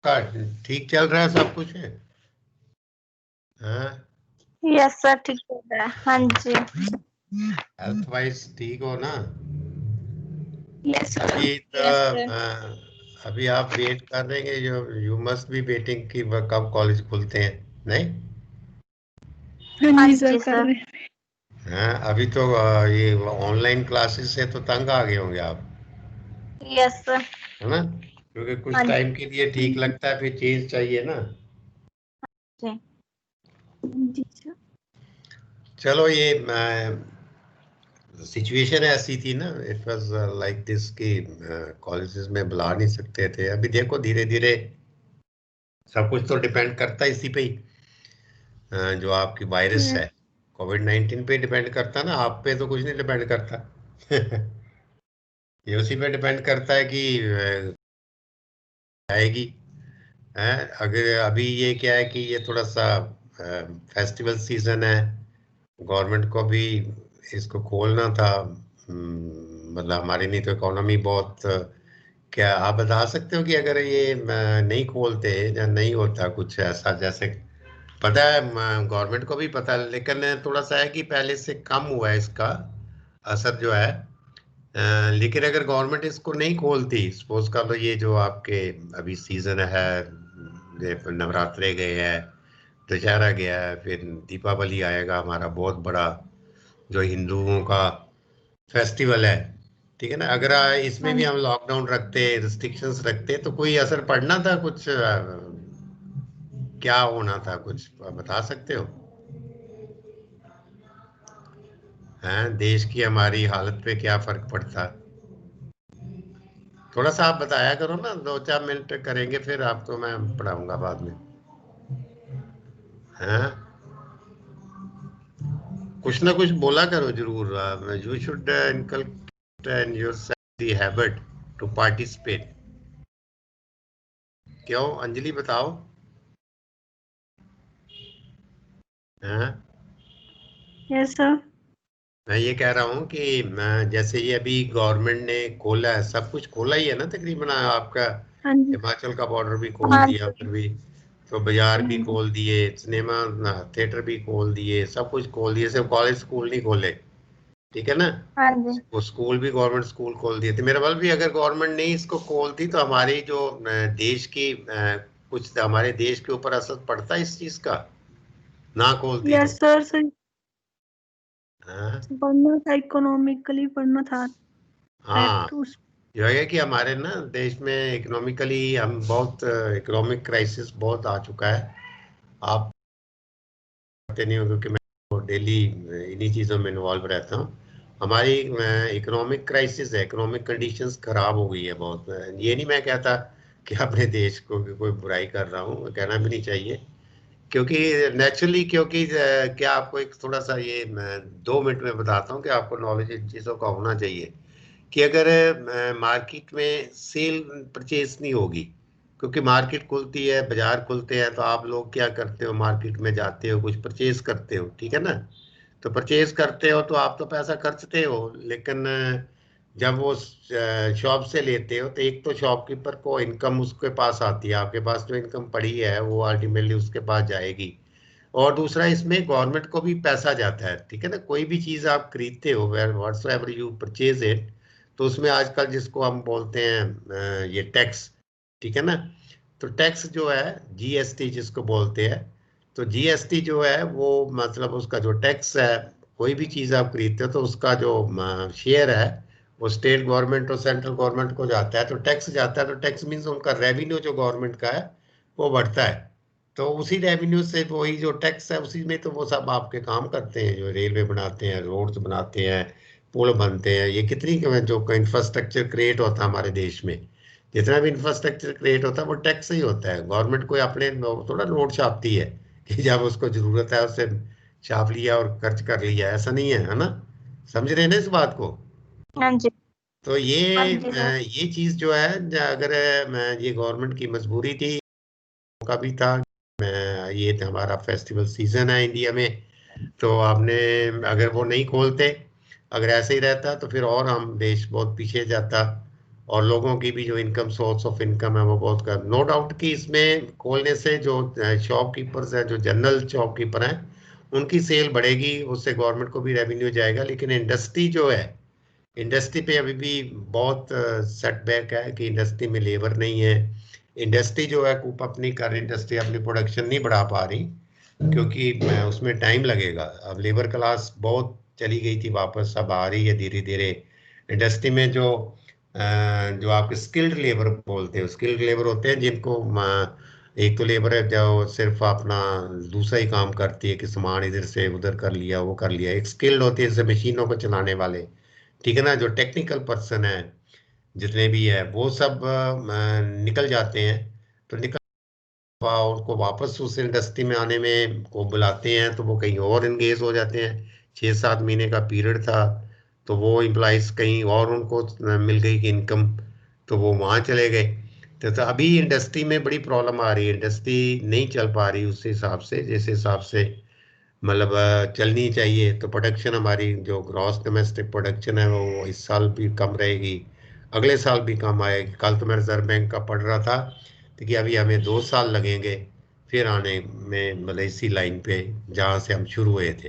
का ठीक चल रहा है, सब कुछ है? हाँ, यस सर, ठीक चल रहा है। हाँ जी, हेल्थ वाइज ठीक हो ना? यस अभी यस सर। अभी आप वेट कर रहे हैं, यू मस्ट बी वेटिंग कि वह कब कॉलेज खुलते हैं, नहीं? हाँ जी सर, कर रहे हैं। हाँ, अभी तो ये ऑनलाइन क्लासेस से तो तंग आ गए होंगे आप, यस सर। है ना? क्योंकि हाँ कुछ टाइम के लिए ठीक लगता है, फिर चेंज चाहिए ना। जी। जी सर। चलो, ये सिचुएशन ऐसी थी ना, इट वाज लाइक दिस कि कॉलेजेस में बुला नहीं सकते थे। अभी देखो, धीरे धीरे सब कुछ तो डिपेंड करता है इसी पे ही। जो आपकी वायरस है, कोविड-19 पे डिपेंड करता है ना, आप पे तो कुछ नहीं डिपेंड करता। ये उसी पे डिपेंड करता है कि आएगी। है, अगर अभी ये क्या है कि ये थोड़ा सा फेस्टिवल सीजन है, गवर्नमेंट को भी इसको खोलना था। मतलब हमारी नहीं तो इकोनॉमी बहुत क्या आप बता सकते हो कि अगर ये नहीं खोलते या नहीं होता कुछ ऐसा, जैसे पता है गवर्नमेंट को भी पता है, लेकिन थोड़ा सा है कि पहले से कम हुआ है इसका असर जो है। लेकिन अगर गवर्नमेंट इसको नहीं खोलती, सपोज कर लो ये जो आपके अभी सीजन है, ये नवरात्रे गए हैं, दशहरा गया है, फिर दीपावली आएगा, हमारा बहुत बड़ा जो हिंदुओं का फेस्टिवल है, ठीक है ना? अगर इसमें भी हम लॉकडाउन रखते, रिस्ट्रिक्शंस रखते, तो कोई असर पड़ना था कुछ? क्या होना था, कुछ बता सकते हो? हैं, देश की हमारी हालत पे क्या फर्क पड़ता? थोड़ा सा आप बताया करो ना, 2-4 मिनट करेंगे, फिर आपको मैं पढ़ाऊंगा बाद में। हैं, कुछ ना कुछ बोला करो जरूर। You should inculcate in yourself the habit to participate. क्यों अंजलि, बताओ। हैं, यस सर। मैं ये कह रहा हूँ कि मैं जैसे ये अभी गवर्नमेंट ने खोला है, सब कुछ खोला ही है ना तकरीबन आपका। हाँ जी। हिमाचल का बॉर्डर भी खोल हाँ दिया, जी। फिर भी तो बाजार भी खोल दिए, सिनेमा थिएटर भी खोल दिए, सब कुछ खोल दिए, सिर्फ कॉलेज स्कूल नहीं खोले, ठीक है ना? हाँ जी। वो स्कूल भी गवर्नमेंट स्कूल खोल दिए थे। मेरा बल भी अगर गवर्नमेंट नहीं इसको खोलती तो हमारी जो देश की कुछ हमारे देश के ऊपर असर पड़ता इस चीज का, ना खोलती तो। यस सर, सही। हाँ, पढ़ना था, इकोनॉमिकली पढ़ना था। हाँ, तो उस जो है कि हमारे ना देश में इकोनॉमिकली हम बहुत इकोनॉमिक क्राइसिस बहुत आ चुका है। आप पता नहीं हो, क्योंकि मैं डेली इन्हीं चीज़ों में इन्वॉल्व रहता हूँ। हमारी इकोनॉमिक क्राइसिस है, इकोनॉमिक कंडीशंस खराब हो गई है बहुत। ये नहीं मैं कहता कि अपने देश को की कोई बुराई कर रहा हूँ, कहना भी नहीं चाहिए, क्योंकि नेचुरली, क्योंकि क्या आपको एक थोड़ा सा ये मैं 2 मिनट में बताता हूँ कि आपको नॉलेज इन चीज़ों का होना चाहिए कि अगर मार्केट में सेल परचेज नहीं होगी, क्योंकि मार्केट खुलती है, बाजार खुलते हैं, तो आप लोग क्या करते हो, मार्केट में जाते हो, कुछ परचेज करते हो, ठीक है ना? तो परचेज करते हो तो आप तो पैसा खर्चते हो, लेकिन जब वो शॉप से लेते हो तो एक तो शॉपकीपर को इनकम उसके पास आती है, आपके पास जो इनकम पड़ी है वो अल्टीमेटली उसके पास जाएगी। और दूसरा, इसमें गवर्नमेंट को भी पैसा जाता है, ठीक है ना? कोई भी चीज़ आप खरीदते हो, where whatsoever you purchase it, तो उसमें आजकल जिसको हम बोलते हैं ये टैक्स, ठीक है ना? तो टैक्स जो है, जीएसटी जिसको बोलते हैं, तो जीएसटी जो है वो मतलब उसका जो टैक्स है, कोई भी चीज़ आप खरीदते हो तो उसका जो शेयर है वो स्टेट गवर्नमेंट और सेंट्रल गवर्नमेंट को जाता है, तो टैक्स जाता है। तो टैक्स मीन्स उनका रेवेन्यू जो गवर्नमेंट का है वो बढ़ता है। तो उसी रेवेन्यू से वही जो टैक्स है उसी में तो वो सब आपके काम करते हैं, जो रेलवे बनाते हैं, रोड्स बनाते हैं, पुल बनते हैं, ये कितनी जो इंफ्रास्ट्रक्चर क्रिएट होता है हमारे देश में, जितना भी इंफ्रास्ट्रक्चर क्रिएट होता है वो टैक्स से ही होता है। गवर्नमेंट कोई अपने थोड़ा नोट छापती है कि जब उसको जरूरत है उससे छाप लिया और खर्च कर लिया, ऐसा नहीं है ना? समझ रहे हैं ना इस बात को? हाँ जी। तो हाँ जी सर। ये चीज जो है, अगर ये गवर्नमेंट की मजबूरी थी, का भी था, ये तो हमारा फेस्टिवल सीजन है इंडिया में, तो आपने अगर वो नहीं खोलते, अगर ऐसे ही रहता तो फिर और हम देश बहुत पीछे जाता, और लोगों की भी जो इनकम, सोर्स ऑफ इनकम है वो बहुत कम। नो डाउट कि इसमें खोलने से जो शॉपकीपर्स हैं, जो जनरल शॉपकीपर हैं, उनकी सेल बढ़ेगी, उससे गवर्नमेंट को भी रेवेन्यू जाएगा। लेकिन इंडस्ट्री जो है, इंडस्ट्री पे अभी भी बहुत सेटबैक है कि इंडस्ट्री में लेबर नहीं है। इंडस्ट्री जो है कूप अपनी कर, इंडस्ट्री अपनी प्रोडक्शन नहीं बढ़ा पा रही, क्योंकि उसमें टाइम लगेगा। अब लेबर क्लास बहुत चली गई थी, वापस अब आ रही है धीरे धीरे। इंडस्ट्री में जो आपके स्किल्ड लेबर बोलते हैं, स्किल्ड लेबर होते हैं जिनको एक तो लेबर है जो सिर्फ अपना दूसरा ही काम करती है कि सामान इधर से उधर कर लिया, वो कर लिया। एक स्किल्ड होती है जैसे मशीनों को चलाने वाले, ठीक है ना, जो टेक्निकल पर्सन है जितने भी है वो सब निकल जाते हैं। तो निकल उनको वापस उस इंडस्ट्री में आने में को बुलाते हैं तो वो कहीं और एंगेज हो जाते हैं। 6-7 महीने का पीरियड था, तो वो एम्प्लॉइज कहीं और उनको मिल गई कि इनकम, तो वो वहाँ चले गए। तो अभी इंडस्ट्री में बड़ी प्रॉब्लम आ रही है, इंडस्ट्री नहीं चल पा रही उस हिसाब से जिस हिसाब से मतलब चलनी चाहिए। तो प्रोडक्शन हमारी जो ग्रॉस डोमेस्टिक प्रोडक्शन है वो इस साल भी कम रहेगी, अगले साल भी कम आएगी। कल तो मैं रिजर्व बैंक का पढ़ रहा था तो कि अभी हमें 2 साल लगेंगे फिर आने में, मतलब इसी लाइन पे जहाँ से हम शुरू हुए थे।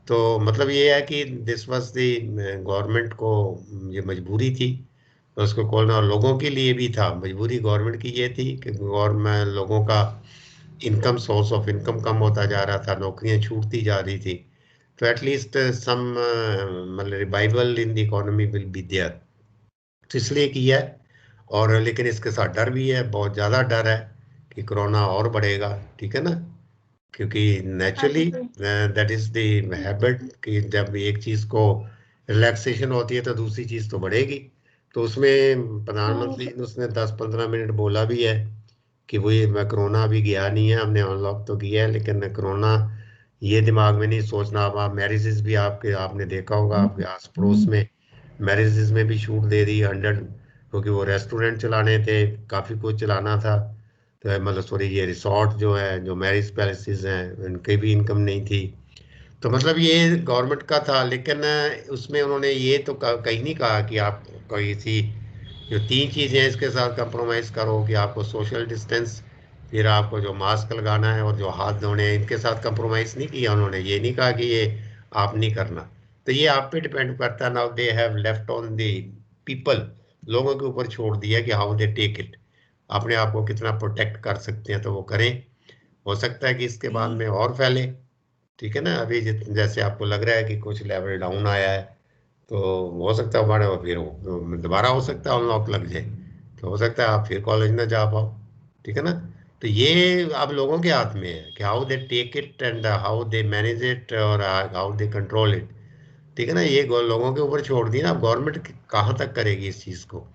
तो मतलब ये है कि दिस वाज द गवर्नमेंट को ये मजबूरी थी, तो उसको खोलना। और लोगों के लिए भी था, मजबूरी गवर्नमेंट की ये थी कि गवर्नमेंट लोगों का इनकम, सोर्स ऑफ इनकम कम होता जा रहा था, नौकरियां छूटती जा रही थी। तो एटलीस्ट सम मतलब revival in the economy will be there, तो इसलिए किया है। और लेकिन इसके साथ डर भी है, बहुत ज़्यादा डर है कि कोरोना और बढ़ेगा, ठीक है ना, क्योंकि हाँ नेचुरली जी। दैट इज द हैबिट कि जब एक चीज़ को रिलैक्सेशन होती है तो दूसरी चीज़ तो बढ़ेगी। तो उसमें हाँ प्रधानमंत्री ने उसने 10-15 मिनट बोला भी है कि वही मैं, कोरोना अभी गया नहीं है, हमने अनलॉक तो किया है, लेकिन कोरोना ये दिमाग में नहीं सोचना। अब आप मैरिजेस भी आपके आपने देखा होगा आपके आस पड़ोस में, मैरिजेस में भी छूट दे दी 100, क्योंकि वो रेस्टोरेंट चलाने थे, काफ़ी कुछ चलाना था। तो मतलब सॉरी, ये रिसोर्ट जो है, जो मैरिज पैलेसेस हैं, उनकी भी इनकम नहीं थी। तो मतलब ये गवर्नमेंट का था। लेकिन उसमें उन्होंने ये तो कहीं नहीं कहा कि आप कोई सी जो 3 चीज़ें हैं इसके साथ कंप्रोमाइज़ करो, कि आपको सोशल डिस्टेंस, फिर आपको जो मास्क लगाना है और जो हाथ धोने हैं, इनके साथ कंप्रोमाइज़ नहीं किया उन्होंने। ये नहीं कहा कि ये आप नहीं करना। तो ये आप पे डिपेंड करता है। Now they have left on the people, लोगों के ऊपर छोड़ दिया कि हाउ दे टेक इट, अपने आप को कितना प्रोटेक्ट कर सकते हैं तो वो करें। हो सकता है कि इसके बाद में और फैले, ठीक है ना। अभी जैसे आपको लग रहा है कि कुछ लेवल डाउन आया है, तो हो सकता है हमारे फिर दोबारा हो सकता है अनलॉक लग जाए, तो हो सकता है आप फिर कॉलेज ना जा पाओ, ठीक है ना। तो ये अब लोगों के हाथ में है कि how they take it and how they manage it और हाउ दे कंट्रोल इट, ठीक है ना। ये लोगों के ऊपर छोड़ दिया। अब गवर्नमेंट कहाँ तक करेगी इस चीज़ को।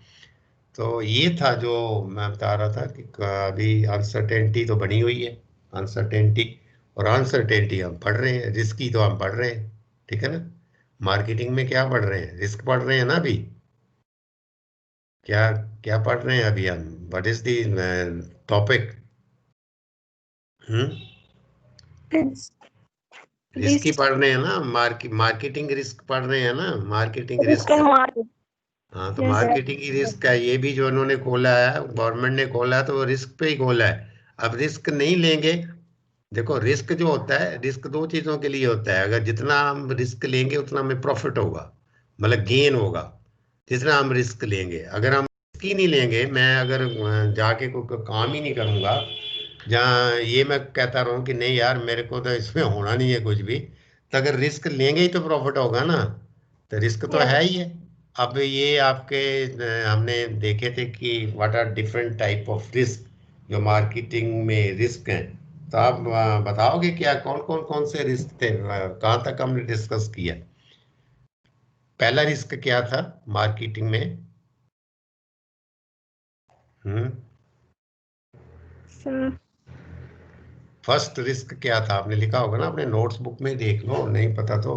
तो ये था जो मैं बता रहा था कि अभी अनसर्टेनिटी तो बनी हुई है, अनसर्टेनिटी। और अनसर्टेनिटी हम पढ़ रहे हैं, रिस्क ही तो हम पढ़ रहे हैं, ठीक है ना। मार्केटिंग में क्या पढ़ रहे हैं, रिस्क पढ़ रहे हैं ना अभी। क्या क्या पढ़ रहे हैं अभी हम, what is the topic. Hmm risk he risk पढ़ रहे हैं ना, मार्केटिंग रिस्क पढ़ रहे हैं ना, मार्केटिंग रिस्क रिस्क। मार्केट। हाँ, तो यस। मार्केटिंग ही रिस्क है। ये भी जो इन्होंने खोला है, गवर्नमेंट ने खोला है, तो वो रिस्क पे ही खोला है। अब रिस्क नहीं लेंगे, देखो रिस्क जो होता है, रिस्क 2 चीजों के लिए होता है। अगर जितना हम रिस्क लेंगे उतना हमें प्रॉफिट होगा, मतलब गेन होगा, जितना हम रिस्क लेंगे। अगर हम रिस्क ही नहीं लेंगे, मैं अगर जाके कोई काम ही नहीं करूंगा, जहाँ ये मैं कहता रहूं कि नहीं यार मेरे को तो इसमें होना नहीं है कुछ भी, तो अगर रिस्क लेंगे ही तो प्रॉफिट होगा ना। तो रिस्क तो है ही है। अब ये आपके हमने देखे थे कि what are different type of risk, जो मार्केटिंग में रिस्क हैं। तो आप बताओगे क्या, कौन कौन कौन से रिस्क थे, कहाँ तक हमने डिस्कस किया। पहला रिस्क क्या था मार्केटिंग में। हम्म सर। फर्स्ट रिस्क क्या था, आपने लिखा होगा ना अपने नोट्स बुक में, देख लो, नहीं पता तो।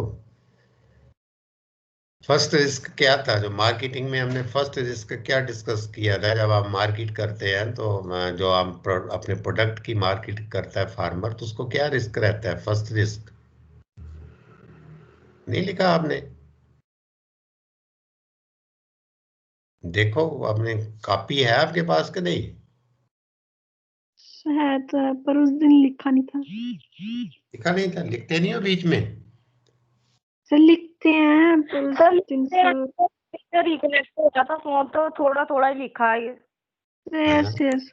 फर्स्ट रिस्क क्या था जो मार्केटिंग में हमने, फर्स्ट रिस्क क्या डिस्कस किया था। जब आप मार्केट करते हैं तो जो आप अपने प्रोडक्ट की मार्केट करता है फार्मर, तो उसको क्या रिस्क रहता है, फर्स्ट रिस्क। नहीं लिखा आपने। देखो आपने कॉपी है आपके पास कि नहीं? है तो है, पर उस दिन लिखा नहीं था लिखा नहीं था? लिखते नहीं हो बीच में? सर। लिखते हैं पर उस दिन सर रिकनेक्ट हो जाता फोन तो थोड़ा थोड़ा ही लिखा है। Yes yes.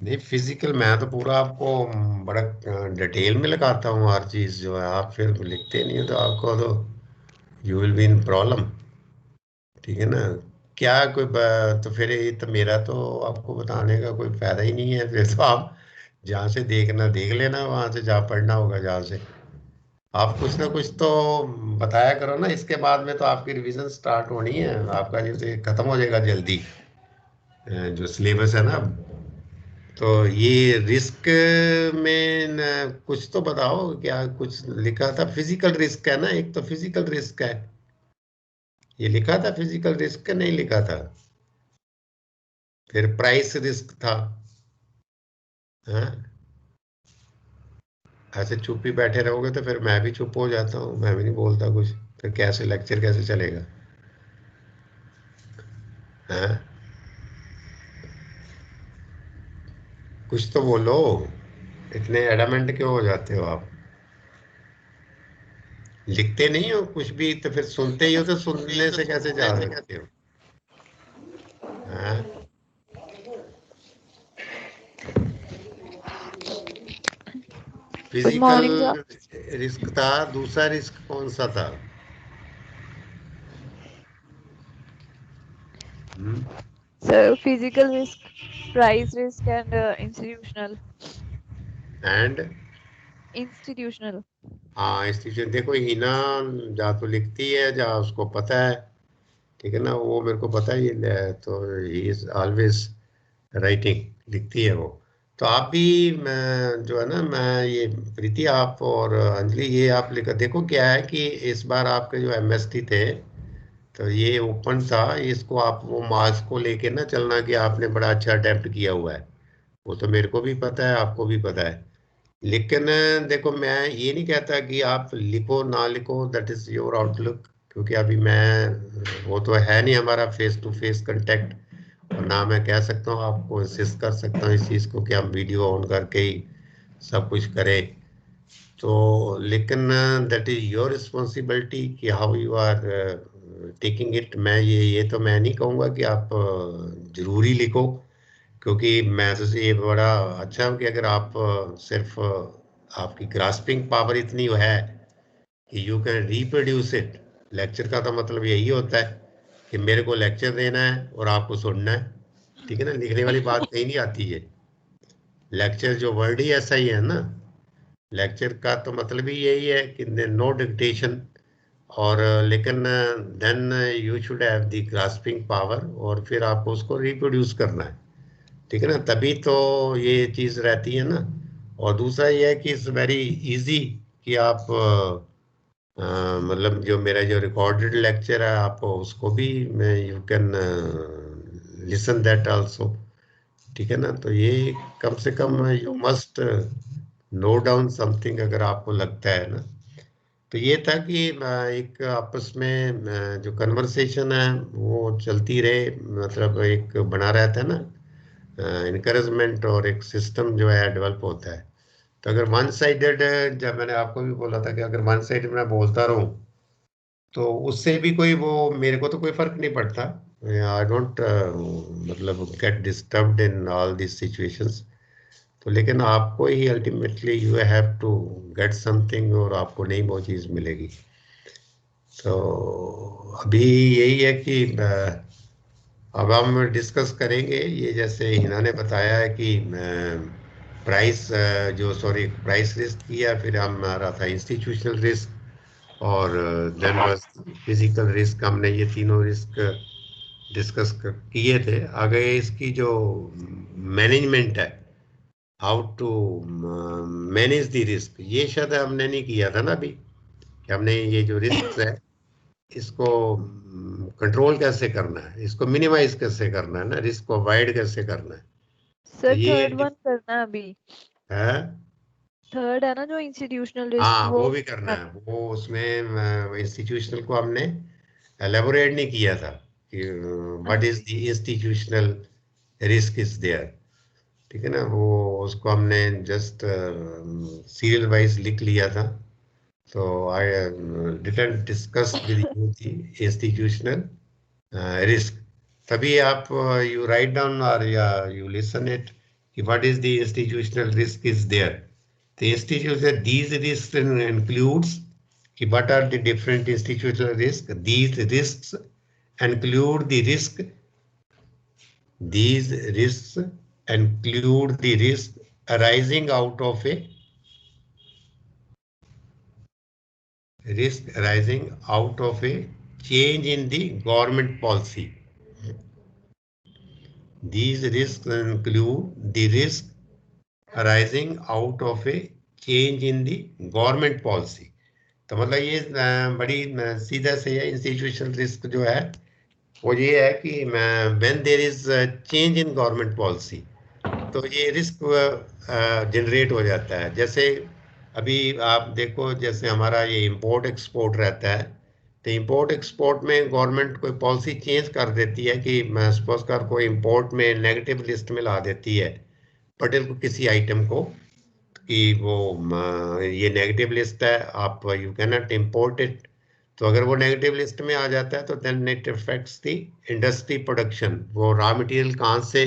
नहीं फिजिकल मैं तो पूरा आपको बड़ा डिटेल में लगाता हूँ हर चीज जो है, आप फिर लिखते नहीं हो तो आपको तो you will be in problem. ठीक है ना? क्या कोई तो फिर ये तो मेरा तो आपको बताने का कोई फायदा ही नहीं है, फिर तो आप जहाँ से देखना देख लेना, वहां से जहाँ पढ़ना होगा जहाँ से। आप कुछ ना कुछ तो बताया करो ना, इसके बाद में तो आपकी रिवीजन स्टार्ट होनी है, आपका जैसे खत्म हो जाएगा जल्दी जो सिलेबस है ना। तो ये रिस्क में कुछ तो बताओ, क्या कुछ लिखा था? फिजिकल रिस्क है ना, एक तो फिजिकल रिस्क है, ये लिखा था फिजिकल रिस्क नहीं लिखा था? फिर प्राइस रिस्क था। हाँ, ऐसे चुप ही बैठे रहोगे तो फिर मैं भी चुप हो जाता हूँ, मैं भी नहीं बोलता कुछ, फिर कैसे लेक्चर कैसे चलेगा? हाँ, कुछ तो बोलो, इतने एडामेंट क्यों हो जाते हो आप? लिखते नहीं हो कुछ भी तो फिर सुनते ही हो, तो सुनने से कैसे याद रखते हो? हाँ, good physical morning sir. Risk था, दूसरा रिस्क कौन सा था? Hmm, sir physical risk, price risk and institutional. And institutional. हाँ इंस्टीट्यूशन, देखो हिना जहाँ तो लिखती है जहाँ उसको पता है, ठीक है ना, वो मेरे को पता ही है, तो ही इज ऑलवेज राइटिंग, लिखती है वो। तो आप भी जो है ना, मैं ये प्रीति आप और अंजलि ये आप लिखा देखो, क्या है कि इस बार आपके जो एमएसटी थे तो ये ओपन था, इसको आप वो मार्क्स को लेके ना चलना कि आपने बड़ा अच्छा अटेम्प्ट किया हुआ है, वो तो मेरे को भी पता है, आपको भी पता है। लेकिन देखो मैं ये नहीं कहता कि आप लिखो ना लिखो, दैट इज योर आउटलुक, क्योंकि अभी मैं वो तो है नहीं हमारा फेस टू फेस कांटेक्ट, और ना मैं कह सकता हूँ आपको इंसिस्ट कर सकता हूँ इस चीज़ को कि हम वीडियो ऑन करके ही सब कुछ करें। तो लेकिन दैट इज योर रिस्पॉन्सिबिलिटी कि how you are taking it. मैं ये तो मैं नहीं कहूँगा कि आप जरूरी लिखो, क्योंकि मैं तो ये बड़ा अच्छा हूँ कि अगर आप सिर्फ आपकी ग्रास्पिंग पावर इतनी है कि you can reproduce it. Lecture का तो मतलब यही होता है कि मेरे को लेक्चर देना है और आपको सुनना है, ठीक है ना, लिखने वाली बात कहीं नहीं आती है। लेक्चर जो वर्ड ही ऐसा ही है ना, लेक्चर का तो मतलब ही यही है कि नो डिक्टेशन, और लेकिन then you should have the grasping power, और फिर आपको उसको रिप्रोड्यूस करना है, ठीक है ना, तभी तो ये चीज़ रहती है ना। और दूसरा ये है कि इट्स वेरी इजी कि आप मतलब जो मेरा जो रिकॉर्डेड लेक्चर है आप उसको भी you can listen that also, ठीक है ना। तो ये कम से कम you must note down something अगर आपको लगता है ना। तो ये था कि एक आपस में जो कन्वर्सेशन है वो चलती रहे, मतलब एक बना रहता है ना इनकरेजमेंट, और एक सिस्टम जो है डेवलप होता है। तो अगर वन साइडेड, जब मैंने आपको भी बोला था कि अगर वन साइडेड मैं बोलता रहूं तो उससे भी कोई वो मेरे को तो कोई फर्क नहीं पड़ता, आई डोंट मतलब get disturbed in all this situations. तो लेकिन आपको ही ultimately you have to get something, और आपको नहीं वो चीज़ मिलेगी। तो अभी यही है कि अब हम डिस्कस करेंगे ये, जैसे हिना ने बताया है कि प्राइस जो सॉरी प्राइस रिस्क किया, फिर हमारा था इंस्टीट्यूशनल रिस्क, और देन बस फिजिकल रिस्क, हमने ये तीनों रिस्क डिस्कस किए थे। आगे इसकी जो मैनेजमेंट है, how to manage the risk, ये शायद हमने नहीं किया था ना अभी, कि हमने ये जो रिस्क है इसको कंट्रोल कैसे करना है, इसको मिनिमाइज कैसे करना है ना, रिस्क को अवॉइड कैसे करना है। तो सर ये थर्ड वन करना है अभी। है। थर्ड है ना जो इंस्टीट्यूशनल रिस्क हाँ वो। वो भी करना है, वो उसमें इंस्टीट्यूशनल को हमने एलेबोरेट नहीं किया था, what is the institutional risk is there, ठीक है ना। वो उसको हमने जस्ट सीरियल वाइज लिख लिया था, तो I didn't discuss with you the institutional risk. तभी आप यू राइट डाउन और या यू लिसन इट कि what is the institutional risk is there. The institutional, these risks includes कि what are the different institutional risks? These risks include the risk. These risks include the risk arising out of a change in the government policy. These risks include the risk arising out of a change in the government policy. तो मतलब ये बड़ी सीधा से institutional risk जो है वो ये है कि when there is change in government policy, तो ये रिस्क जनरेट हो जाता है। जैसे अभी आप देखो, जैसे हमारा ये इंपोर्ट एक्सपोर्ट रहता है, तो इंपोर्ट एक्सपोर्ट में गवर्नमेंट कोई पॉलिसी चेंज कर देती है कि सपोज कर कोई इंपोर्ट में नेगेटिव लिस्ट में ला देती है पर्टिकुलर किसी आइटम को कि वो ये नेगेटिव लिस्ट है, आप you can not import it. तो अगर वो नेगेटिव लिस्ट में आ जाता है तो then it affects the industry production. वो रॉ मटेरियल कहाँ से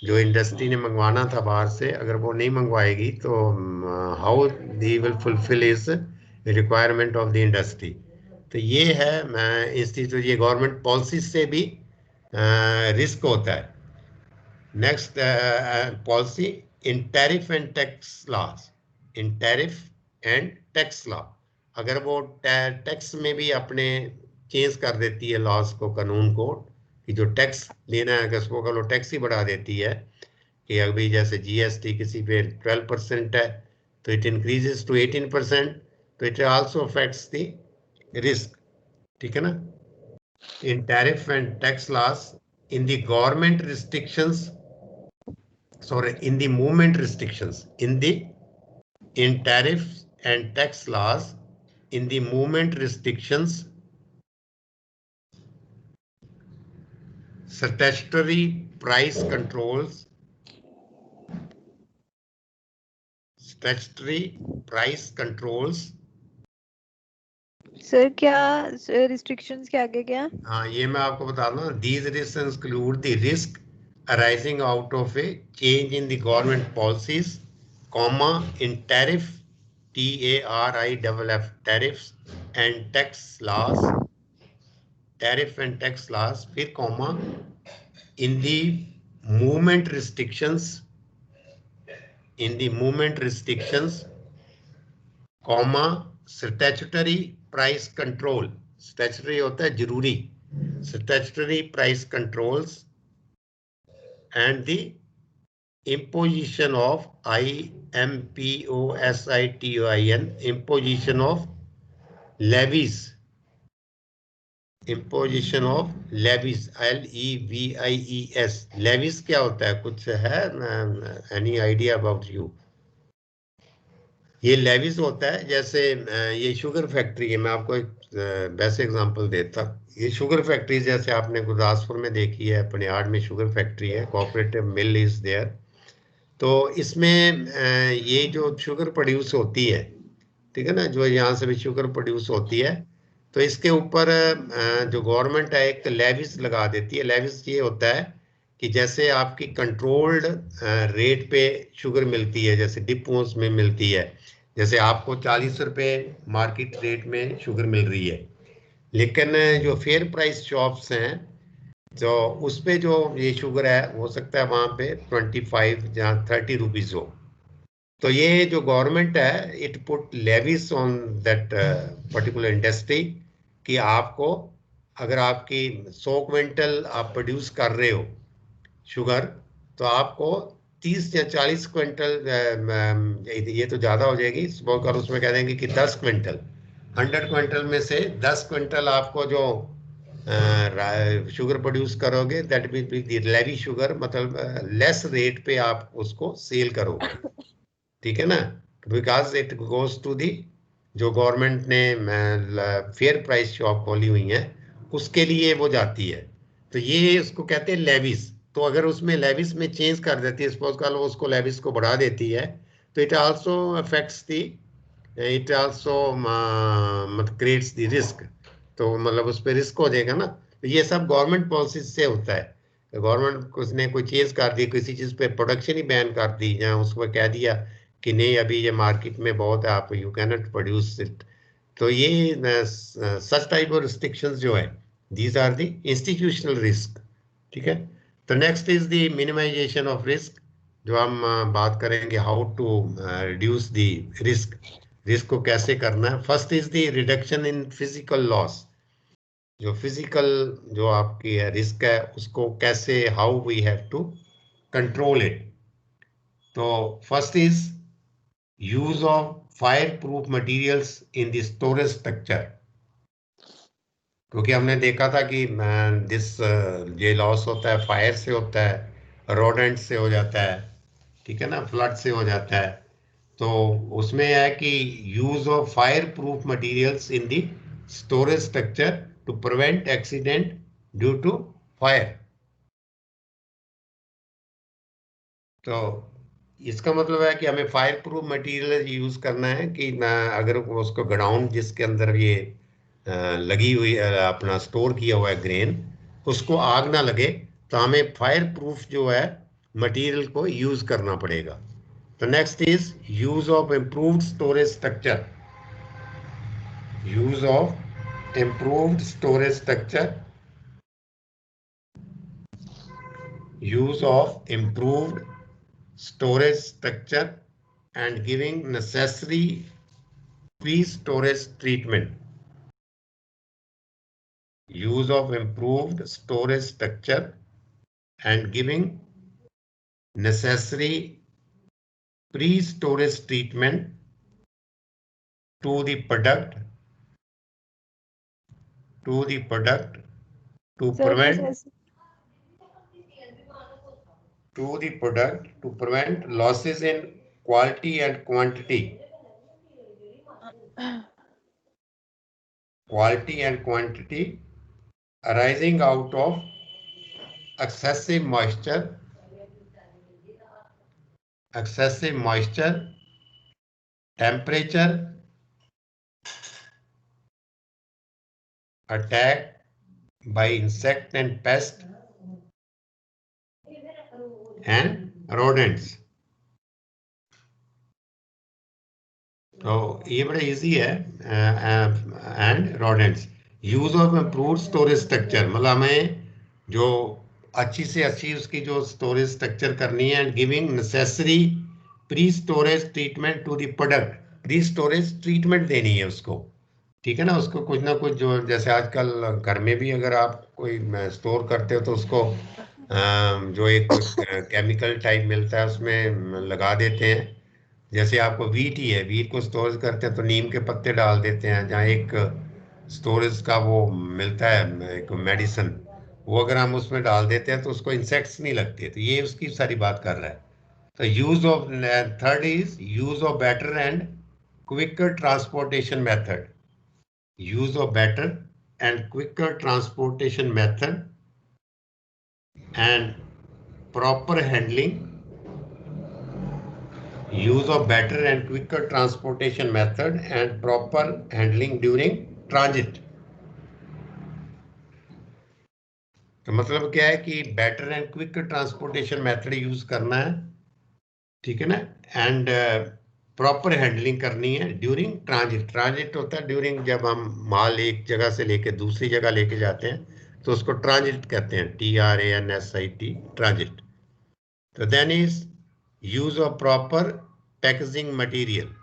जो इंडस्ट्री ने मंगवाना था बाहर से, अगर वो नहीं मंगवाएगी तो how the will fulfil is requirement of the industry. तो ये है इंस्टीट्यूट, ये गवर्नमेंट पॉलिसी से भी रिस्क होता है। Next policy in tariff and tax laws. In tariff and tax law, अगर वो टैक्स में भी अपने चेंज कर देती है लॉज को, कानून को, कि जो टैक्स लेना है अगर उसको वो टैक्स ही बढ़ा देती है कि अभी जैसे जीएसटी किसी पे 12% है तो इट इंक्रीजेस टू 18%, तो it also affects the risk, ठीक है ना। In tariff and tax laws in the government restrictions, sorry, in the movement restrictions, in tariff and tax laws, in the movement restrictions, statutory price controls, sir क्या restrictions के आगे क्या? हाँ, ये मैं आपको बता दूं। These risks include the risk arising out of a change in the government policies, comma, in tariff, TARIFF, tariffs and tax laws, फिर comma, in the movement restrictions, comma, statutory price control, statutory होता है जरूरी, statutory price controls and the imposition of IMPOSITION, imposition of levies, LEVIES। levies क्या होता है, कुछ है any idea about you? ये लेविस होता है, जैसे ये शुगर फैक्ट्री है, मैं आपको एक बेस्ट एग्जांपल देता। ये शुगर फैक्ट्री जैसे आपने गुरदासपुर में देखी है, पनियाड़ में शुगर फैक्ट्री है, कोऑपरेटिव मिल इज देयर। तो इसमें ये जो शुगर प्रोड्यूस होती है, ठीक है ना, जो यहाँ से भी शुगर प्रोड्यूस होती है, तो इसके ऊपर जो गवर्नमेंट है एक लेविस लगा देती है। लेविस ये होता है कि जैसे आपकी कंट्रोल्ड रेट पे शुगर मिलती है, जैसे डिपोज में मिलती है, जैसे आपको 40 रुपए मार्केट रेट में शुगर मिल रही है, लेकिन जो फेयर प्राइस शॉप्स हैं तो उस पे जो ये शुगर है हो सकता है वहाँ पे 25 या 30 रुपीज हो। तो ये जो गवर्नमेंट है it put levies on that particular industry कि आपको, अगर आपकी 100 क्विंटल आप प्रोड्यूस कर रहे हो शुगर, तो आपको 30 या 40 क्विंटल, ये तो ज़्यादा हो जाएगी, कर उसमें कह देंगे कि 10 क्विंटल, 100 क्विंटल में से 10 क्विंटल आपको जो शुगर प्रोड्यूस करोगे that will be the levy sugar, मतलब लेस रेट पे आप उसको सेल करोगे, ठीक है ना, because it goes to the, जो गवर्नमेंट ने फेयर प्राइस शॉप खोली हुई है उसके लिए वो जाती है। तो ये उसको कहते हैं लेविस। तो अगर उसमें लेविस में चेंज कर देती है, सपोज कर लो उसको लेविस को बढ़ा देती है, तो it also affects the, it also मतलब क्रिएट्स द रिस्क। तो मतलब उस पर रिस्क हो जाएगा ना। तो ये सब गवर्नमेंट पॉलिसी से होता है। गवर्नमेंट उसने कोई चेंज कर दी, किसी चीज़ पे प्रोडक्शन ही बैन कर दी, या उसको कह दिया कि नहीं अभी ये मार्केट में बहुत है, आप you can not produce it. तो ये सच टाइप ऑफ रिस्ट्रिक्शंस जो है, these are the institutional risk. ठीक है। तो next is the minimisation of risk, जो हम बात करेंगे how to reduce the risk. Risk को कैसे करना है। First is the reduction in physical loss. जो फिजिकल जो आपकी है रिस्क है, उसको कैसे, how we have to control it. तो first is use of fire proof materials in the storage structure. क्योंकि हमने देखा था कि ये लॉस होता है फायर से होता है, रोडेंट से हो जाता है, ठीक है ना, फ्लड से हो जाता है। तो उसमें है कि use of fire proof materials in the storage structure to prevent accident due to fire. तो इसका मतलब है कि हमें फायर प्रूफ मटेरियल यूज करना है कि अगर उसको गोडाउन जिसके अंदर ये लगी हुई अपना स्टोर किया हुआ है ग्रेन, उसको आग ना लगे, तो हमें फायर प्रूफ जो है मटेरियल को यूज करना पड़ेगा। तो next is use of improved storage structure. Use of improved storage structure. use of improved storage structure and giving necessary pre-storage treatment. Use of improved storage structure and giving necessary pre-storage treatment to the product to Sir, prevent losses in quality and quantity. Quality and quantity arising out of excessive moisture, temperature, attack by insect and pest and rodents. तो ये बड़ा easy है। And rodents. Use of improved storage structure, मतलब हमें जो अच्छी से अच्छी उसकी जो स्टोरेज स्ट्रक्चर करनी है, and giving necessary pre storage treatment to the product. Pre storage treatment देनी है उसको, ठीक है ना। उसको कुछ ना कुछ, जो जैसे आजकल घर में भी अगर आप कोई स्टोर करते हो तो उसको जो एक केमिकल टाइप मिलता है उसमें लगा देते हैं। जैसे आपको वीट ही है, वीट को स्टोरेज करते हैं तो नीम के पत्ते डाल देते हैं। जहाँ एक स्टोरेज का वो मिलता है एक मेडिसिन, वो अगर हम उसमें डाल देते हैं तो उसको इंसेक्ट्स नहीं लगते। तो ये उसकी सारी बात कर रहा है। तो use of, third is use of better and quicker transportation method. use of better and quicker transportation method and proper handling. Use of better and quicker transportation method and proper handling during transit. तो मतलब क्या है कि better and quick transportation method use करना है, ठीक है ना, एंड प्रॉपर हैंडलिंग करनी है ड्यूरिंग ट्रांजिट। ट्रांजिट होता है ड्यूरिंग, जब हम माल एक जगह से लेके दूसरी जगह लेके जाते हैं तो उसको ट्रांजिट कहते हैं, TRANSIT, ट्रांजिट। तो then is use of proper packaging material.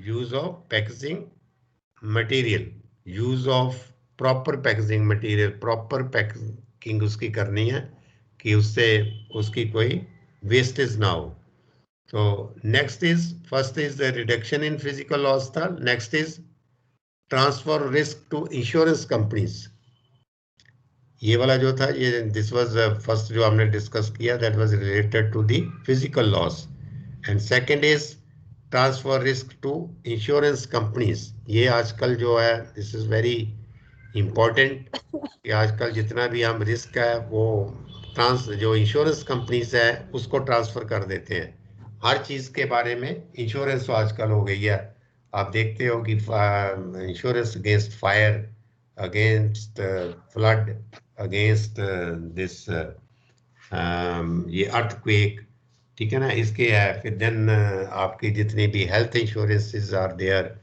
Use of packaging material, use of proper packaging material, proper packing उसकी करनी है कि उससे उसकी कोई वेस्टेज ना हो। तो next is, first is the reduction in physical loss था। Next is transfer risk to insurance companies. ये वाला जो था, ये दिस वाज फर्स्ट जो हमने डिस्कस किया, that was related to the physical loss. And second is transfer risk to insurance companies. ये आजकल जो है दिस इज वेरी इम्पोर्टेंट कि आजकल जितना भी हम रिस्क है वो जो इंश्योरेंस कंपनीज है उसको ट्रांसफर कर देते हैं। हर चीज़ के बारे में इंश्योरेंस तो आजकल हो गई है। आप देखते हो कि insurance against fire, against flood, against this ये अर्थक्वेक, ठीक है ना, इसके है। फिर देन आपकी जितनी भी हेल्थ इंश्योरेंसेस आर देयर,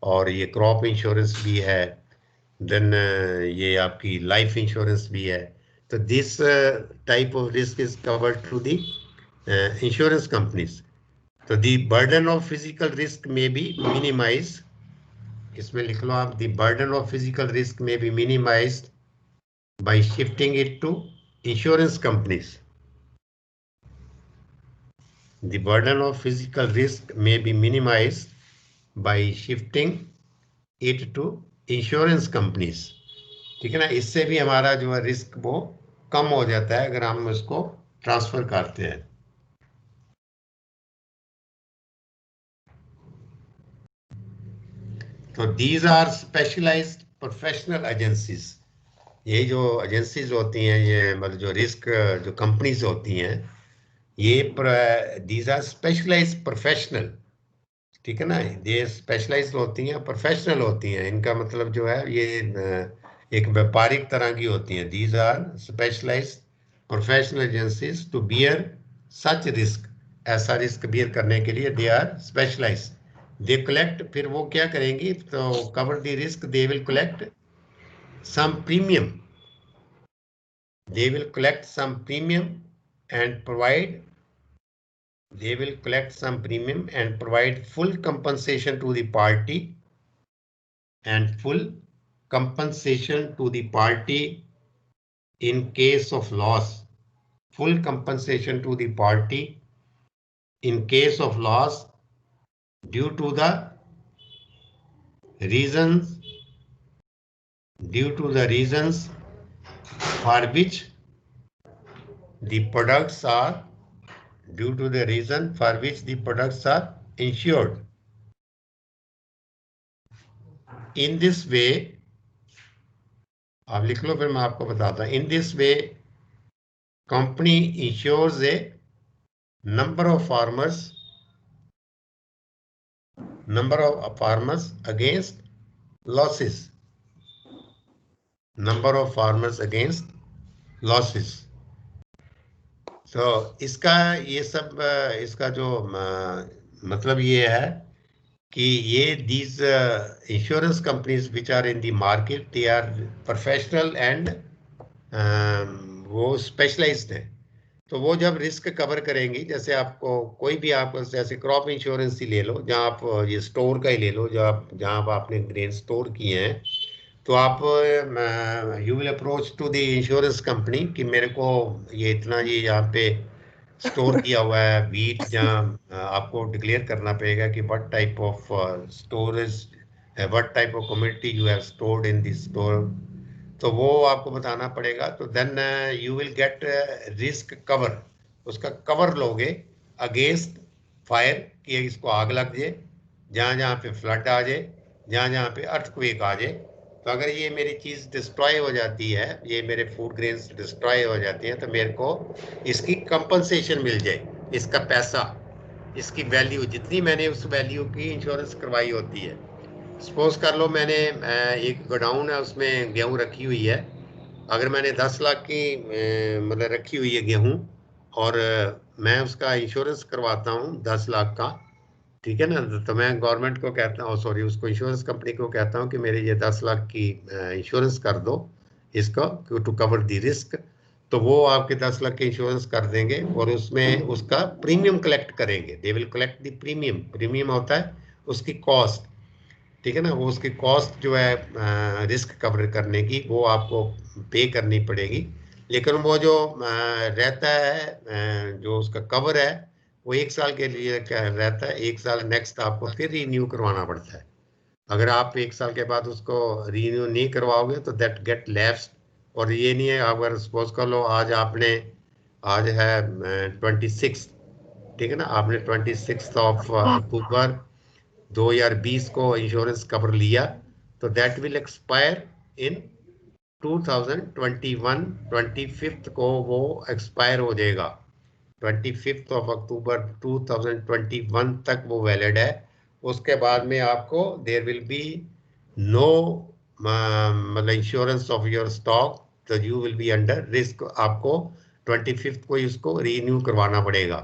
और ये क्रॉप इंश्योरेंस भी है, देन ये आपकी लाइफ इंश्योरेंस भी है। तो this type of risk is covered through the insurance companies. तो the burden of physical risk may be minimise, इसमें लिख लो आप, the burden of physical risk may be minimised by shifting it to insurance companies. The burden of physical risk may be minimized by shifting it to insurance companies। ठीक है ना, इससे भी हमारा जो है रिस्क वो कम हो जाता है अगर हम उसको ट्रांसफर करते हैं। तो these are specialised professional agencies. ये जो एजेंसीज होती हैं, ये मतलब जो रिस्क जो कंपनीज होती हैं, ये दीज आर स्पेशलाइज्ड प्रोफेशनल, ठीक है ना, ये स्पेशलाइज्ड होती हैं, प्रोफेशनल होती हैं। इनका मतलब जो है ये एक व्यापारिक तरह की होती हैं। These are specialised professional agencies to bear such risk. ऐसा रिस्क बियर करने के लिए they are specialised. They collect, फिर वो क्या करेंगी, तो cover the risk, they will collect some premium, they will collect some premium and provide, they will collect some premium and provide full compensation to the party, and full compensation to the party in case of loss. Full compensation to the party in case of loss due to the reasons for which the products are insured. In this way, आप लिख लो फिर मैं आपको बताता हूं। In this way, company insures a number of farmers against losses. Number of farmers against losses. So इसका ये सब इसका जो मतलब ये है कि ये these insurance companies which are in the market, they are professional and वो specialized है। तो वो जब रिस्क कवर करेंगी, जैसे आपको कोई भी, आप जैसे क्रॉप इंश्योरेंस ही ले लो, जहाँ आप ये स्टोर का ही ले लो, जहाँ आप आपने ग्रेन स्टोर किए हैं, तो आप you will approach to the insurance company कि मेरे को ये इतना ये यहाँ पे स्टोर किया हुआ है वीट, जहाँ आपको डिक्लेयर करना पड़ेगा कि what type of storage, what type of commodity you have stored in this store, तो वो आपको बताना पड़ेगा। तो then you will get risk cover, उसका कवर लोगे अगेंस्ट फायर, कि इसको आग लग जाए, जहाँ जहाँ पे फ्लड आ जाए, जहाँ जहाँ पे अर्थक्वेक आ जाए, तो अगर ये मेरी चीज़ डिस्ट्रॉय हो जाती है, ये मेरे फूड ग्रेन्स डिस्ट्रॉय हो जाती हैं, तो मेरे को इसकी कंपनसेशन मिल जाए, इसका पैसा, इसकी वैल्यू, जितनी मैंने उस वैल्यू की इंश्योरेंस करवाई होती है। सपोज कर लो मैंने एक गोडाउन है, उसमें गेहूं रखी हुई है, अगर मैंने 10 लाख की मतलब रखी हुई है गेहूं, और मैं उसका इंश्योरेंस करवाता हूं 10 लाख का, ठीक है ना, तो मैं गवर्नमेंट को कहता हूँ, सॉरी उसको इंश्योरेंस कंपनी को कहता हूँ कि मेरे ये 10 लाख की इंश्योरेंस कर दो इसका, टू कवर द रिस्क। तो वो आपके 10 लाख के इंश्योरेंस कर देंगे, और उसमें उसका प्रीमियम कलेक्ट करेंगे। दे will collect the premium. Premium होता है उसकी कॉस्ट, ठीक है ना, वो उसकी कॉस्ट जो है रिस्क कवर करने की, वो आपको पे करनी पड़ेगी। लेकिन वो जो रहता है जो उसका कवर है, वो 1 साल के लिए रहता है। 1 साल नेक्स्ट आपको फिर रिन्यू करवाना पड़ता है। अगर आप 1 साल के बाद उसको रिन्यू नहीं करवाओगे तो दैट गेट लैप्स्ड। और ये नहीं है, अगर सपोज कर लो आज है 26, ठीक है ना, आपने 26 अक्टूबर 2020 को इंश्योरेंस कवर लिया, तो दैट विल एक्सपायर इन 2021, 25 को वो एक्सपायर हो जाएगा। 25 अक्टूबर 2021 तक वो वैलिड है। उसके बाद में आपको देयर विल बी नो मतलब इंश्योरेंस ऑफ योर स्टॉक, तो you will be under risk. आपको 25 को इसको रीन्यू करवाना पड़ेगा,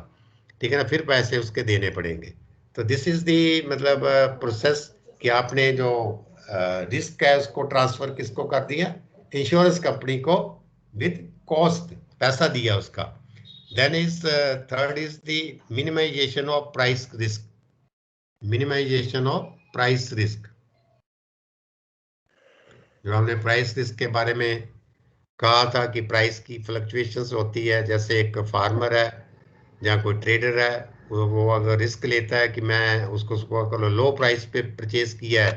ठीक है ना, फिर पैसे उसके देने पड़ेंगे। तो दिस इज दी मतलब प्रोसेस कि आपने जो रिस्क है उसको ट्रांसफर किसको कर दिया, इंश्योरेंस कंपनी को, विद कॉस्ट, पैसा दिया उसका। Then is third is the minimization of price risk. Minimization of price risk. जो हमने प्राइस रिस्क के बारे में कहा था कि प्राइस की फ्लक्चुएशंस होती है, जैसे एक फार्मर है या कोई ट्रेडर है, वो अगर रिस्क लेता है कि मैं उसको लो प्राइस पे परचेज किया है,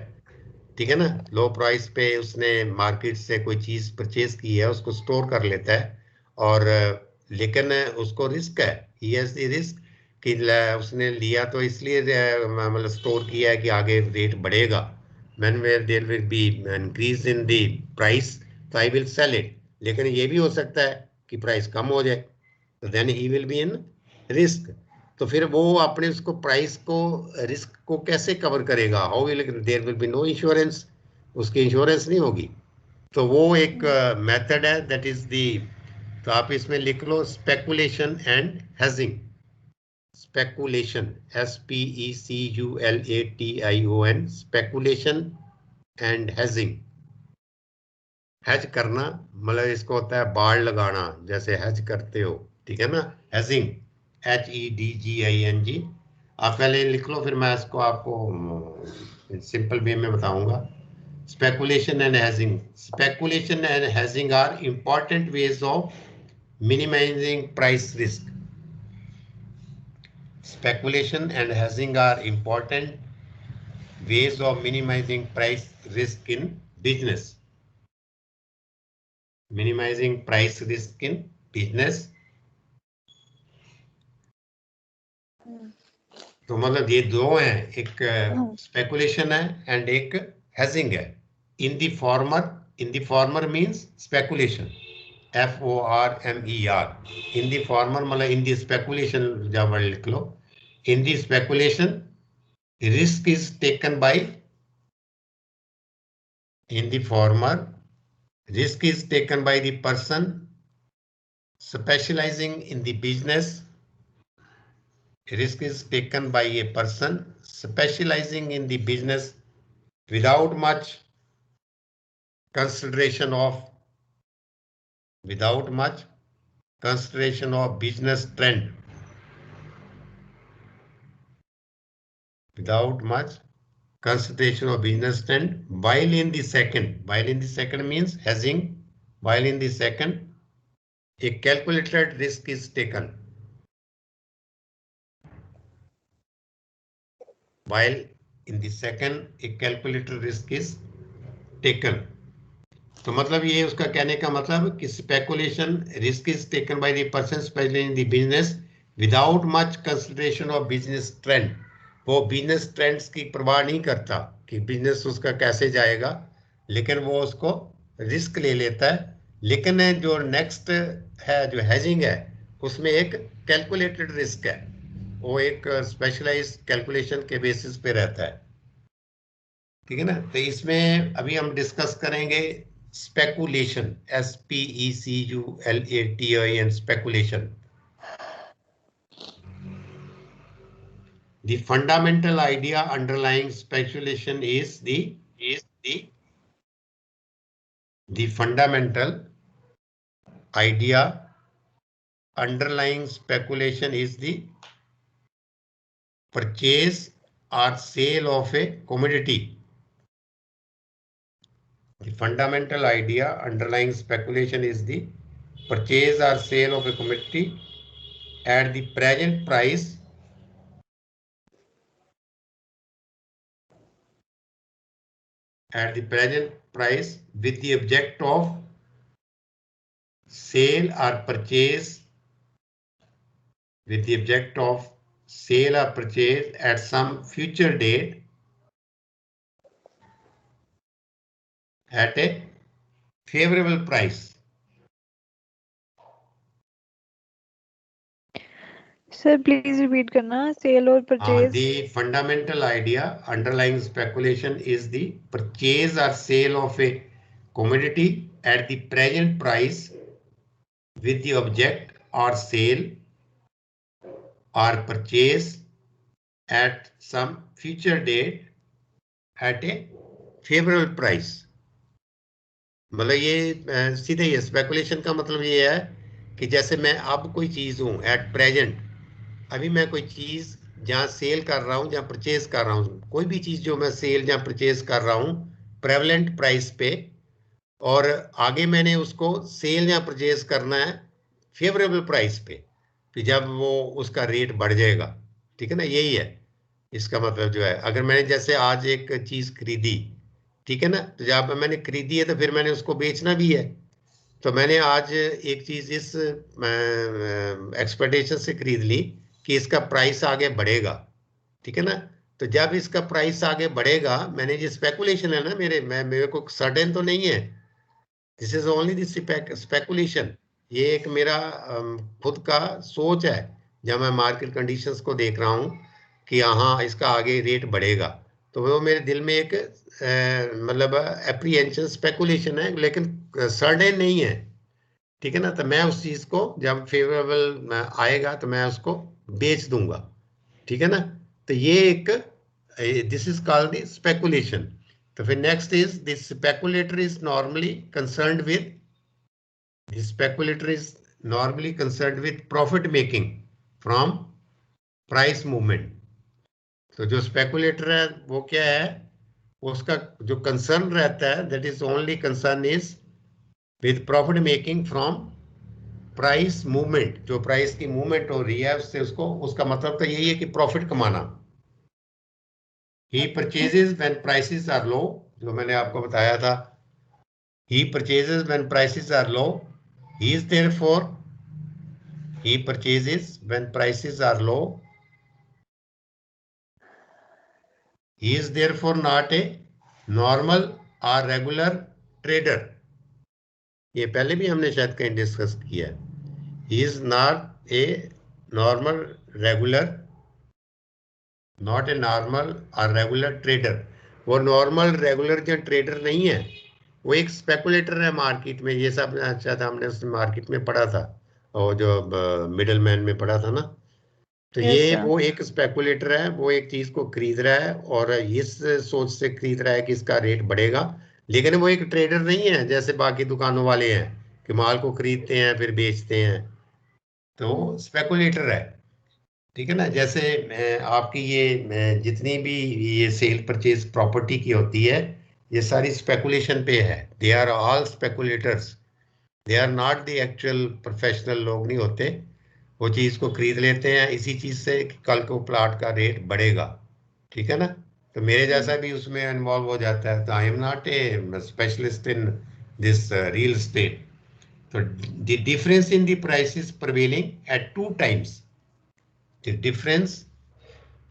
ठीक है ना, लो प्राइस पे उसने मार्केट से कोई चीज परचेज की है, उसको स्टोर कर लेता है, और लेकिन उसको रिस्क है, ही हैज द रिस्क कि उसने लिया तो इसलिए मतलब स्टोर किया है कि आगे रेट बढ़ेगा, when where there will be increase in the price, तो I will sell it। लेकिन ये भी हो सकता है कि प्राइस कम हो जाए, तो then he will be in risk। तो फिर वो अपने उसको प्राइस को, रिस्क को कैसे कवर करेगा, how will there will be no insurance, उसकी इंश्योरेंस नहीं होगी। तो वो एक मेथड है, दैट इज दी, तो आप इसमें लिख लो speculation and hedging. Speculation, SPECULATION, speculation and hedging. Hedge करना मतलब इसको होता है बाड़ लगाना, जैसे हेज करते हो, ठीक है ना, हेजिंग, HEDGING। आप पहले लिख लो, फिर मैं इसको आपको सिंपल वे में बताऊंगा। Speculation and hedging. Speculation and hedging are important ways of minimising price risk. Speculation and hedging are important ways of minimizing price risk in business. Minimizing price risk in business. तो मतलब ये दो हैं, एक speculation है and एक hedging है। In the former means speculation, FORMER। In the former मतलब इन द स्पेकुलेशन, जब वर्ड लिख लो, in the speculation risk is taken by, in the former, risk is taken by the person specializing in the business. Risk is taken by a person specializing in the business without much consideration of business trend. Without much consideration of business trend. While in the second means hedging. While in the second, a calculated risk is taken. While in the second, a calculated risk is taken. तो मतलब ये उसका कहने का मतलब कि speculation, risk is taken by the person specialised in the business without much consideration of business trend. वो business trends की परवाह नहीं करता कि बिजनेस उसका कैसे जाएगा, लेकिन वो उसको रिस्क ले लेता है। लेकिन जो नेक्स्ट है, जो हेजिंग है, उसमें एक कैलकुलेटेड रिस्क है, वो एक स्पेशलाइज्ड कैलकुलेशन के बेसिस पे रहता है, ठीक है ना। तो इसमें अभी हम डिस्कस करेंगे speculation, SPECULATION, speculation. The fundamental idea underlying speculation is the fundamental idea underlying speculation is the purchase or sale of a commodity. The fundamental idea underlying speculation is the purchase or sale of a commodity at the present price with the object of sale or purchase, with the object of sale or purchase at some future date at a favorable price. Sir, please repeat करना. Sale or purchase. The fundamental idea underlying speculation is the purchase or sale of a commodity at the present price with the object or sale or purchase at some future date at a favorable price. मतलब ये सीधे ये speculation का मतलब ये है कि जैसे मैं अब कोई चीज हूं एट प्रेजेंट, अभी मैं कोई चीज जहां सेल कर रहा हूं, जहां परचेज कर रहा हूं, कोई भी चीज जो मैं सेल जहां परचेज कर रहा हूं प्रेवलेंट प्राइस पे, और आगे मैंने उसको सेल जहां परचेज करना है फेवरेबल प्राइस पे, फिर जब वो उसका रेट बढ़ जाएगा, ठीक है ना, यही है इसका मतलब जो है। अगर मैंने जैसे आज एक चीज खरीदी, ठीक है ना, तो जब मैंने खरीदी है तो फिर मैंने उसको बेचना भी है, तो मैंने आज एक चीज इस एक्सपेक्टेशन से खरीद ली कि इसका प्राइस आगे बढ़ेगा, ठीक है ना, तो जब इसका प्राइस आगे बढ़ेगा, मैंने ये स्पेकुलेशन है ना मेरे को सर्टेन तो नहीं है, this is only this speculation, ये एक मेरा खुद का सोच है जब मैं मार्केट कंडीशंस को देख रहा हूं कि हाँ इसका आगे रेट बढ़ेगा, तो वो मेरे दिल में एक मतलब एप्रीहेंशन स्पेकुलेशन है, लेकिन सर्टेन नहीं है, ठीक है ना, तो मैं उस चीज को जब फेवरेबल आएगा तो मैं उसको बेच दूंगा, ठीक है ना, तो ये एक this is called the speculation. तो फिर next is this speculator is normally concerned with profit making from price movement. तो जो स्पेकुलेटर है वो क्या है, उसका जो कंसर्न रहता है that is only concern is with profit making from price movement, जो प्राइस की मूवमेंट हो रही है उससे उसको, उसका मतलब तो यही है कि प्रॉफिट कमाना। He purchases when prices are low, जो मैंने आपको बताया था, he purchases when prices are low, he is therefore, he purchases when prices are low, he is therefore not a normal or regular trader, ये पहले भी हमने शायद कहीं डिस्कस किया है, he is not a normal regular, not a normal or regular trader, वो normal regular जो ट्रेडर नहीं है, वो एक स्पेकुलेटर है मार्केट में, ये सब शायद हमने उस मार्केट में पढ़ा था, और जो मिडल मैन में पढ़ा था ना, तो Yes, ये sir. वो एक स्पेकुलेटर है, वो एक चीज को खरीद रहा है और इस सोच से खरीद रहा है कि इसका रेट बढ़ेगा, लेकिन वो एक ट्रेडर नहीं है जैसे बाकी दुकानों वाले हैं कि माल को खरीदते हैं फिर बेचते हैं, तो स्पेकुलेटर है, ठीक है ना। जैसे आपकी ये जितनी भी ये सेल परचेज प्रॉपर्टी की होती है, ये सारी स्पेकुलेशन पे है, they are all speculators, they are not the actual professional, लोग नहीं होते, वो चीज को खरीद लेते हैं इसी चीज से कि कल को प्लाट का रेट बढ़ेगा, ठीक है ना, तो मेरे जैसा भी उसमें इन्वॉल्व हो जाता है, तो I am not a specialist in this real estate. तो the difference in the prices prevailing at two times, the difference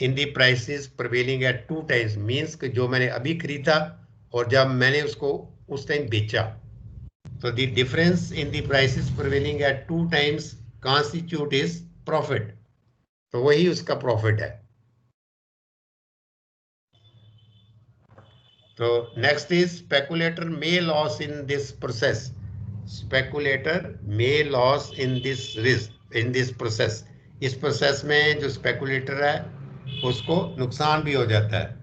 in the prices prevailing at two times means कि जो मैंने अभी खरीदा और जब मैंने उसको उस टाइम बेचा, तो the difference in the prices prevailing at 2 times constitute is profit, तो वही उसका प्रॉफिट है। तो next is speculator may loss in this process, speculator may loss in this risk in this process, इस प्रोसेस में जो स्पेकुलेटर है उसको नुकसान भी हो जाता है।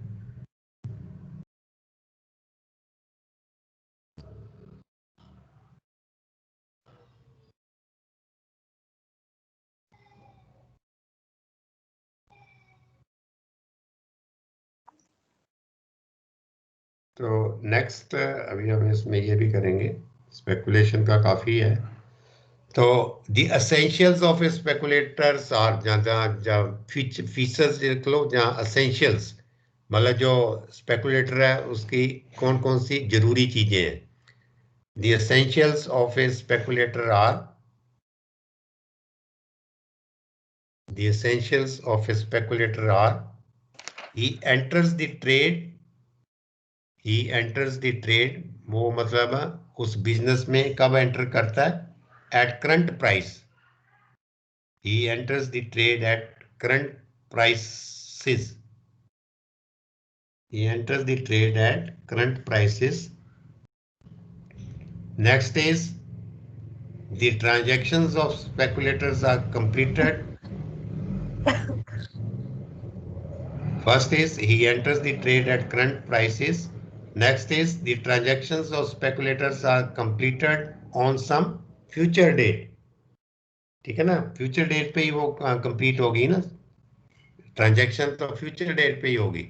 तो नेक्स्ट अभी हम इसमें ये भी करेंगे, स्पेकुलेशन का काफी है। तो the essentials of speculators are, जहाँ फीचर्स लिख लो, जहाँ एसेंशियल्स मतलब जो स्पेकुलेटर है उसकी कौन कौन सी जरूरी चीजें हैं। The essentials of a speculator are The essentials of a speculator are: he enters the trade, वो मतलब उस बिजनेस में कब एंटर करता है? At current price. He enters the trade at current prices. He enters the trade at current prices. Next is the transactions of speculators are completed. First is he enters the trade at current prices. Next is the transactions of speculators are completed on some future date. ठीक है ना, future date पे ही वो complete होगी ना. Transaction तो future date पे ही होगी,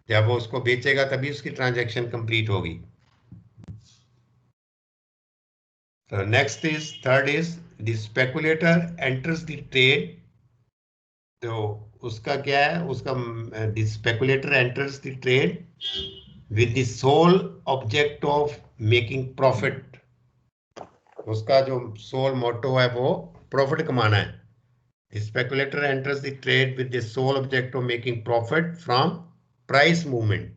जब वो उसको बेचेगा तभी उसकी ट्रांजैक्शन कंप्लीट होगी. So next is, third is the speculator enters the trade. तो उसका क्या है, उसका the speculator enters the trade with the sole object of making profit. उसका जो सोल मोटो है वो प्रॉफिट कमाना है. The speculator enters the trade with the sole object of making profit from price movement.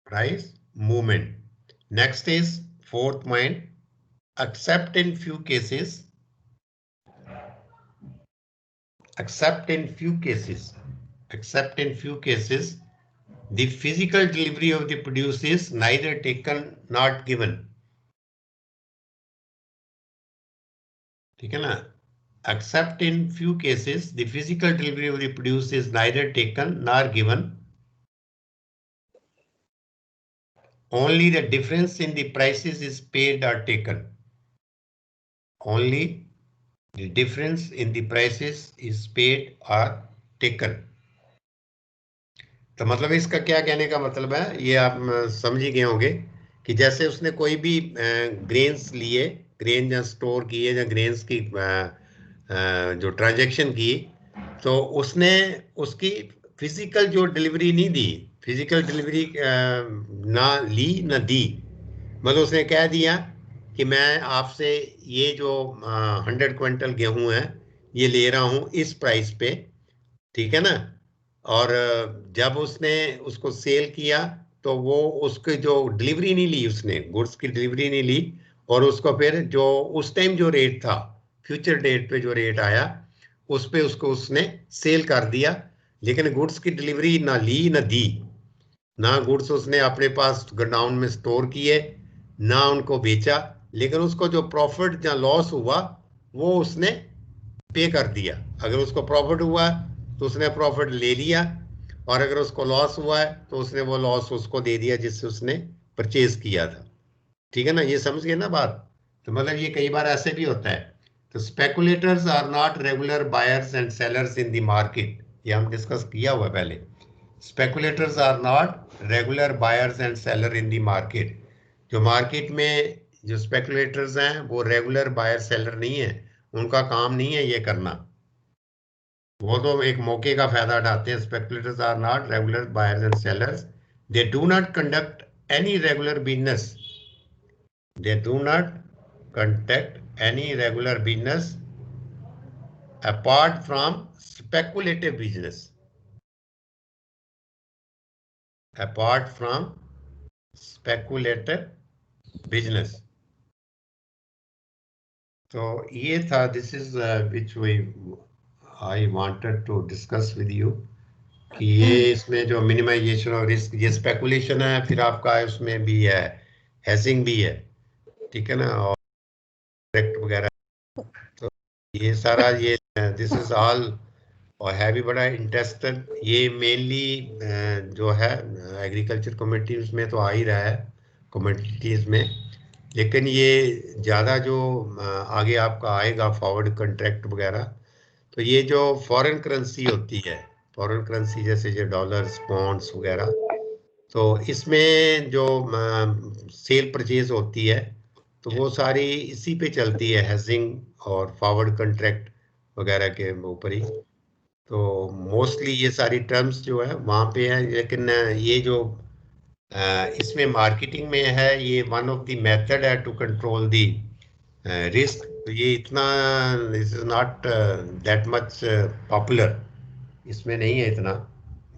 Price movement. Next is fourth point, except in few cases, the physical delivery of the produce is neither taken nor given. ठीक है ना, except in few cases the physical delivery of the produce is neither taken nor given. Only the difference in the prices is paid or taken. Only the difference in the prices is paid or taken. तो मतलब इसका क्या कहने का मतलब है, ये आप समझ ही गए होंगे कि जैसे उसने कोई भी ग्रेन्स लिए, ग्रेन या स्टोर किए या ग्रेन्स की जो ट्रांजैक्शन की, तो उसने उसकी फिजिकल जो डिलीवरी नहीं दी, फिजिकल डिलीवरी ना ली ना दी. मतलब उसने कह दिया कि मैं आपसे ये जो 100 क्विंटल गेहूं है ये ले रहा हूं इस प्राइस पे, ठीक है ना. और जब उसने उसको सेल किया तो वो उसकी जो डिलीवरी नहीं ली, उसने गुड्स की डिलीवरी नहीं ली, और उसको फिर जो उस टाइम जो रेट था, फ्यूचर डेट पे जो रेट आया उस पे उसको उसने सेल कर दिया. लेकिन गुड्स की डिलीवरी ना ली ना दी, ना गुड्स उसने अपने पास गोडाउन में स्टोर किए, ना उनको बेचा. लेकिन उसको जो प्रॉफिट या लॉस हुआ वो उसने पे कर दिया. अगर उसको प्रॉफिट हुआ तो उसने प्रॉफिट ले लिया, और अगर उसको लॉस हुआ है तो उसने वो लॉस उसको दे दिया जिससे उसने परचेज किया था. ठीक है ना, ये समझ गए ना बात. तो मतलब ये कई बार ऐसे भी होता है. तो speculators are not regular buyers and sellers in the market, ये हम डिस्कस किया हुआ पहले. Speculators are not regular buyers and seller in the market. जो मार्केट में जो स्पेकुलेटर्स हैं वो रेगुलर बायर सेलर नहीं है, उनका काम नहीं है ये करना, वो तो एक मौके का फायदा उठाते हैं. Speculators are not regular buyers and sellers. They do not conduct any regular business. They do not conduct any regular business apart from speculative business. Apart from speculative business. तो ये था, this is which I wanted to discuss with you, कि ये इसमें जो minimisation और risk, ये speculation है, फिर आपका उसमें भी है हेजिंग भी है, ठीक है ना, और करेक्ट वगैरह. तो ये सारा ये दिस इज ऑल, और है भी बड़ा इंटरेस्टेड. ये मेनली जो है एग्रीकल्चर कम्युनिटीज में तो आ ही रहा है, कम्युनिटीज में, लेकिन ये ज़्यादा जो आगे आपका आएगा फॉरवर्ड कॉन्ट्रैक्ट वगैरह, तो ये जो फॉरेन करेंसी होती है, फॉरेन करेंसी जैसे जो डॉलर्स पॉन्ड्स वगैरह, तो इसमें जो सेल परचेज होती है तो वो सारी इसी पे चलती है, हेजिंग और फॉरवर्ड कॉन्ट्रैक्ट वगैरह के ऊपर ही. तो मोस्टली ये सारी टर्म्स जो है वहाँ पे है, लेकिन ये जो इसमें मार्केटिंग में है, ये वन ऑफ द मेथड है टू कंट्रोल दी रिस्क। तो ये इतना this is not that much popular, इसमें नहीं है इतना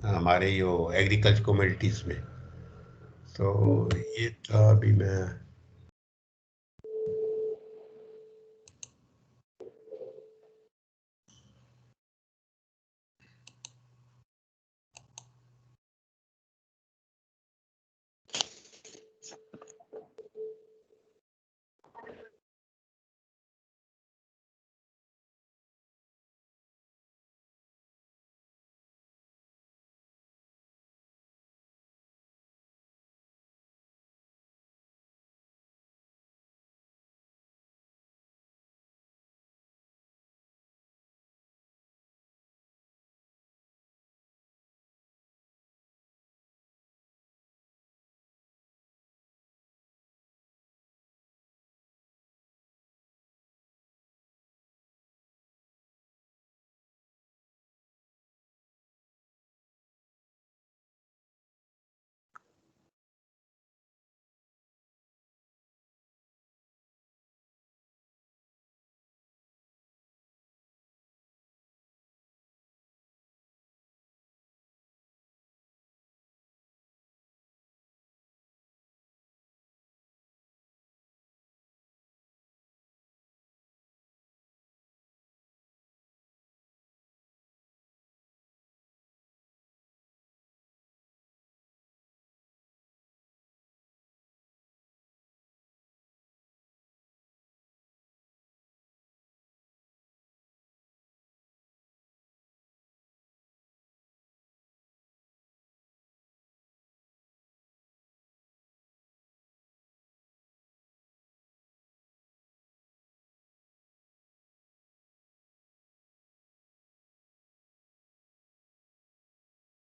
हमारे जो एग्रीकल्चर कम्युनिटीज में। तो ये था अभी मैं